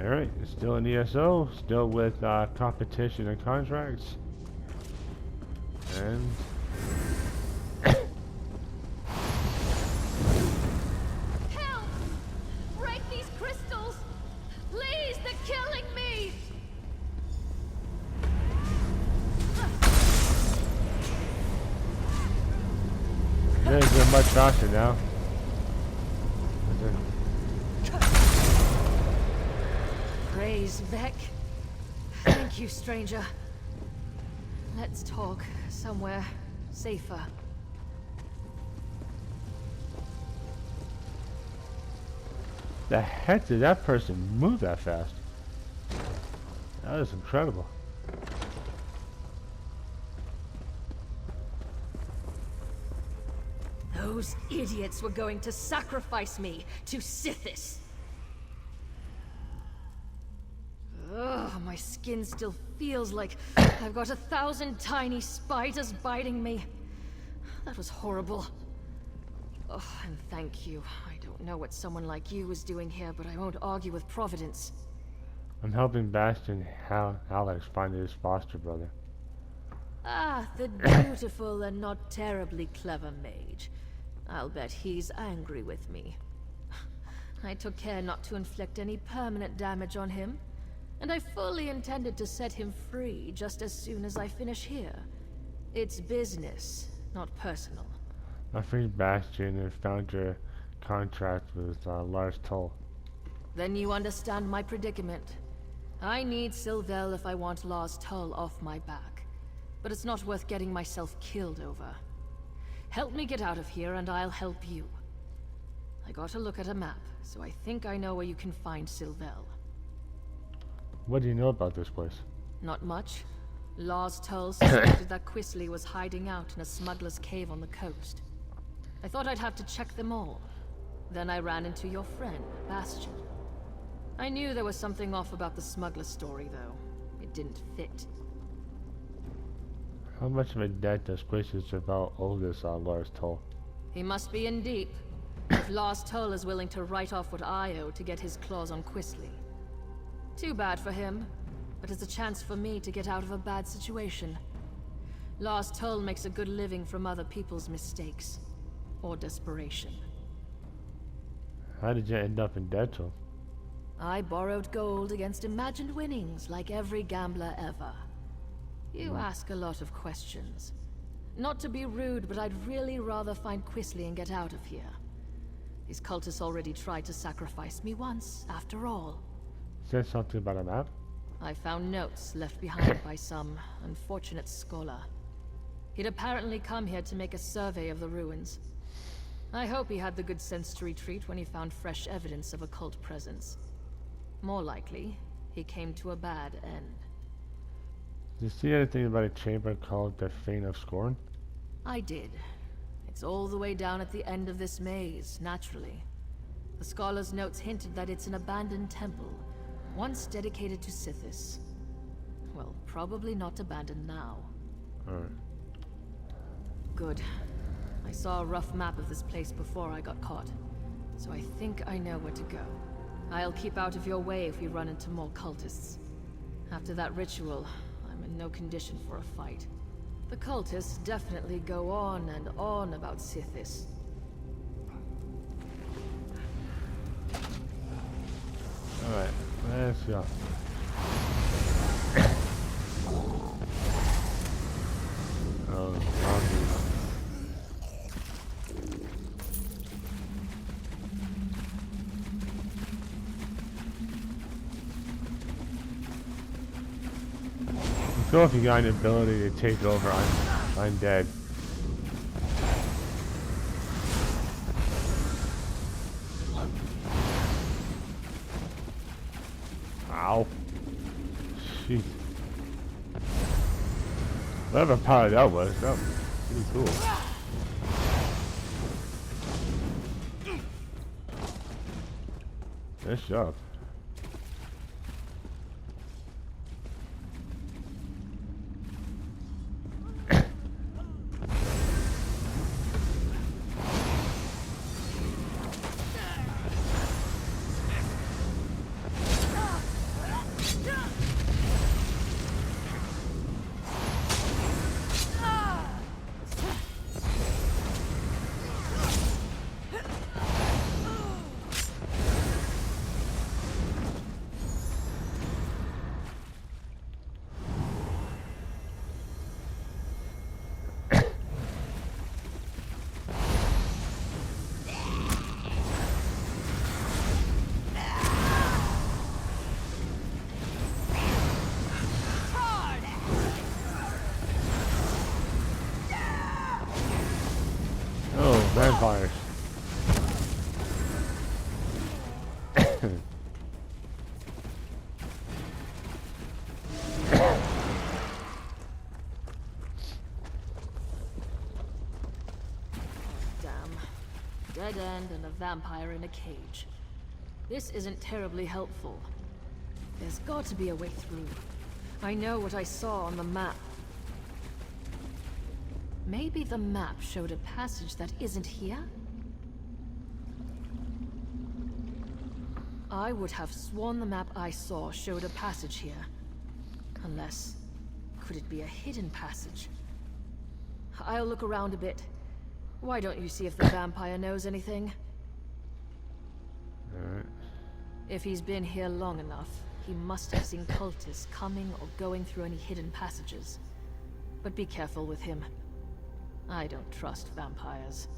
Alright, still in ESO, still with competition and contracts. And Help! Break these crystals! Please, they're killing me! they're doing much faster now. Praise Vec. Thank you, stranger. Let's talk somewhere safer. The heck did that person move that fast? That is incredible. Those idiots were going to sacrifice me to Sithis. Ugh, my skin still feels like I've got 1,000 tiny spiders biting me. That was horrible. Oh, and thank you. I don't know what someone like you is doing here, but I won't argue with Providence. I'm helping Bastion Alex find his foster brother. Ah, the beautiful and not terribly clever mage. I'll bet he's angry with me. I took care not to inflict any permanent damage on him, and I fully intended to set him free just as soon as I finish here. It's business, not personal. I freed Bastion and found your contract with Lars Tull. Then you understand my predicament. I need Sylvel if I want Lars Tull off my back. But it's not worth getting myself killed over. Help me get out of here and I'll help you. I got to look at a map, so I think I know where you can find Sylvel. What do you know about this place? Not much. Lars Tull suspected that Quisley was hiding out in a smuggler's cave on the coast. I thought I'd have to check them all. Then I ran into your friend, Bastion. I knew there was something off about the smuggler story, though. It didn't fit. How much of a debt does Quisley Sylvel owe this Lars Tull? He must be in deep, if Lars Tull is willing to write off what I owe to get his claws on Quisley. Too bad for him, but it's a chance for me to get out of a bad situation. Lars Tull makes a good living from other people's mistakes. Or desperation. How did you end up in debt to him? I borrowed gold against imagined winnings like every gambler ever. You ask a lot of questions. Not to be rude, but I'd really rather find Quisley and get out of here. These cultists already tried to sacrifice me once, after all. Said something about a map? I found notes left behind by some unfortunate scholar. He'd apparently come here to make a survey of the ruins. I hope he had the good sense to retreat when he found fresh evidence of a cult presence. More likely, he came to a bad end. Did you see anything about a chamber called the Fane of Scorn? I did. It's all the way down at the end of this maze, naturally. The scholar's notes hinted that it's an abandoned temple, once dedicated to Sithis. Well, probably not abandoned now. Alright. Good. I saw a rough map of this place before I got caught, so I think I know where to go. I'll keep out of your way if we run into more cultists. After that ritual, I'm in no condition for a fight. The cultists definitely go on and on about Sithis. Alright, let's go. Oh, so if you got an ability to take over undead. Ow. Jeez. Whatever power that was pretty cool. Nice job. dead end and a vampire in a cage. This isn't terribly helpful. There's got to be a way through. I know what I saw on the map. Maybe the map showed a passage that isn't here? I would have sworn the map I saw showed a passage here. Unless... could it be a hidden passage? I'll look around a bit. Why don't you see if the vampire knows anything? Alright. If he's been here long enough, he must have seen cultists coming or going through any hidden passages. But be careful with him. I don't trust vampires.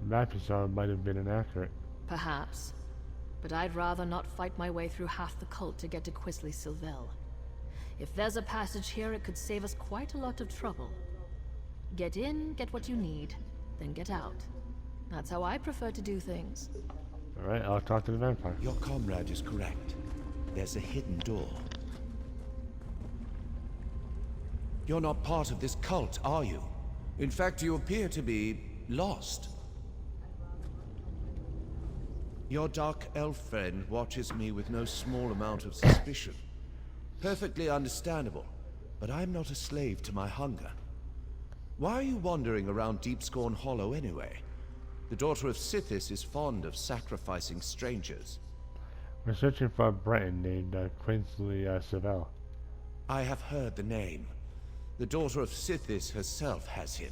The map you saw might have been inaccurate. Perhaps. But I'd rather not fight my way through half the cult to get to Quisley Sylvel. If there's a passage here, it could save us quite a lot of trouble. Get in, get what you need, then get out. That's how I prefer to do things. Alright, I'll talk to the vampire. Your comrade is correct. There's a hidden door. You're not part of this cult, are you? In fact, you appear to be lost. Your dark elf friend watches me with no small amount of suspicion. Perfectly understandable, but I'm not a slave to my hunger. Why are you wandering around Deepscorn Hollow anyway? The daughter of Sithis is fond of sacrificing strangers. We're searching for a Breton named Quisley Sylvel. I have heard the name. The daughter of Sithis herself has him.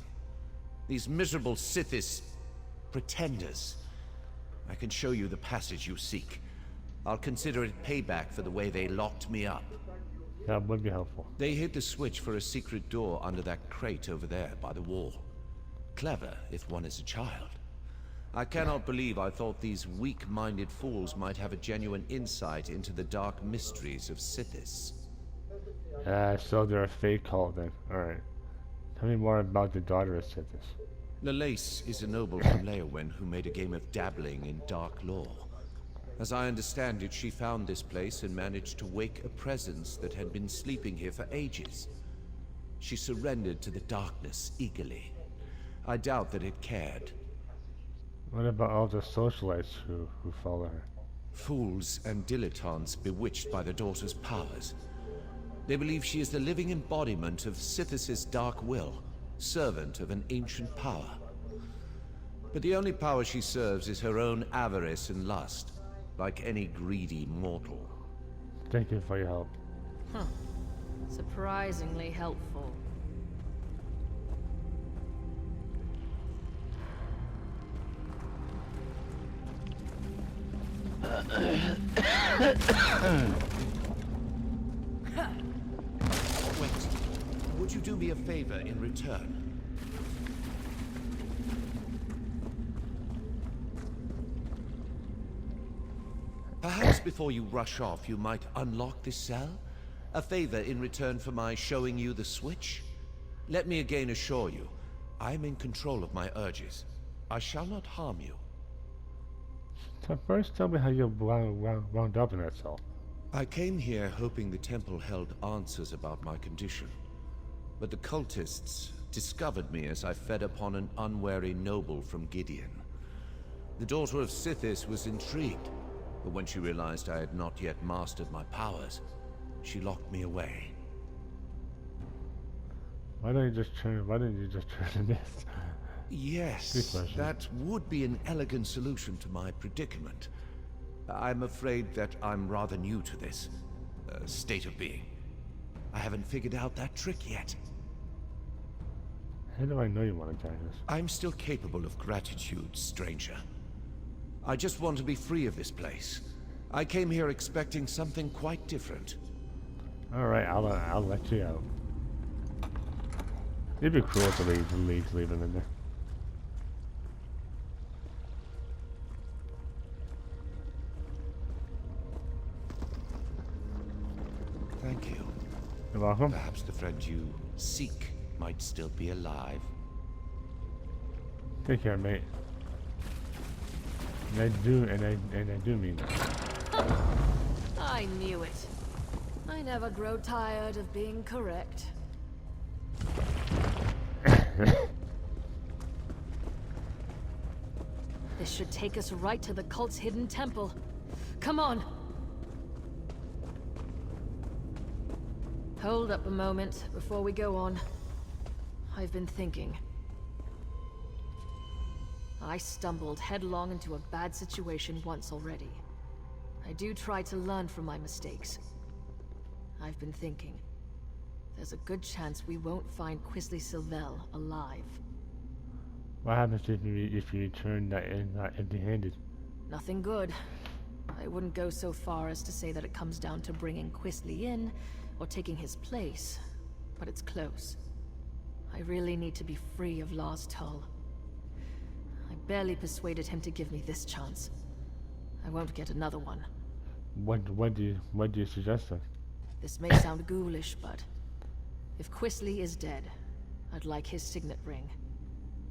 These miserable Sithis pretenders. I can show you the passage you seek. I'll consider it payback for the way they locked me up. That would be helpful. They hid the switch for a secret door under that crate over there by the wall. Clever, if one is a child. I cannot believe I thought these weak-minded fools might have a genuine insight into the dark mysteries of Sithis. So they're a fake cult then. Alright. Tell me more about the daughter of Sithis. Lalace is a noble from Leowen who made a game of dabbling in dark lore. As I understand it, she found this place and managed to wake a presence that had been sleeping here for ages. She surrendered to the darkness eagerly. I doubt that it cared. What about all the socialites who follow her? Fools and dilettantes bewitched by the daughter's powers. They believe she is the living embodiment of Sithis' dark will, servant of an ancient power. But the only power she serves is her own avarice and lust, like any greedy mortal. Thank you for your help. Huh. Surprisingly helpful. Wait, would you do me a favor in return? Perhaps before you rush off, you might unlock this cell? A favor in return for my showing you the switch? Let me again assure you, I'm in control of my urges. I shall not harm you. So first tell me how you wound up in that cell. I came here hoping the temple held answers about my condition. But the cultists discovered me as I fed upon an unwary noble from Gideon. The daughter of Sithis was intrigued, but when she realized I had not yet mastered my powers, she locked me away. Why didn't you just turn to this? Yes, that would be an elegant solution to my predicament. I'm afraid that I'm rather new to this state of being. I haven't figured out that trick yet. How do I know you want to join us? I'm still capable of gratitude, stranger. I just want to be free of this place. I came here expecting something quite different. Alright, I'll let you out. It'd be cruel to leave him in there. Thank you. You're welcome. Perhaps the friend you seek might still be alive. Take care, mate. And I do mean that. I knew it. I never grow tired of being correct. This should take us right to the cult's hidden temple. Come on! Hold up a moment before we go on. I've been thinking. I stumbled headlong into a bad situation once already. I do try to learn from my mistakes. I've been thinking. There's a good chance we won't find Quisley Sylvel alive. What happens if you return not empty-handed? Nothing good. I wouldn't go so far as to say that it comes down to bringing Quisley in, or taking his place, but it's close. I really need to be free of Lars Tull. I barely persuaded him to give me this chance. I won't get another one. What do you suggest then? This may sound ghoulish, but if Quisley is dead, I'd like his signet ring.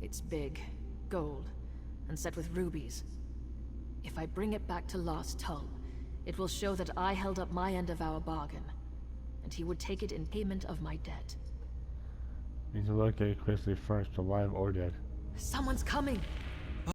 It's big, gold, and set with rubies. If I bring it back to Lars Tull, it will show that I held up my end of our bargain, and he would take it in payment of my debt. You need to locate Quisley first, alive or dead. Someone's coming!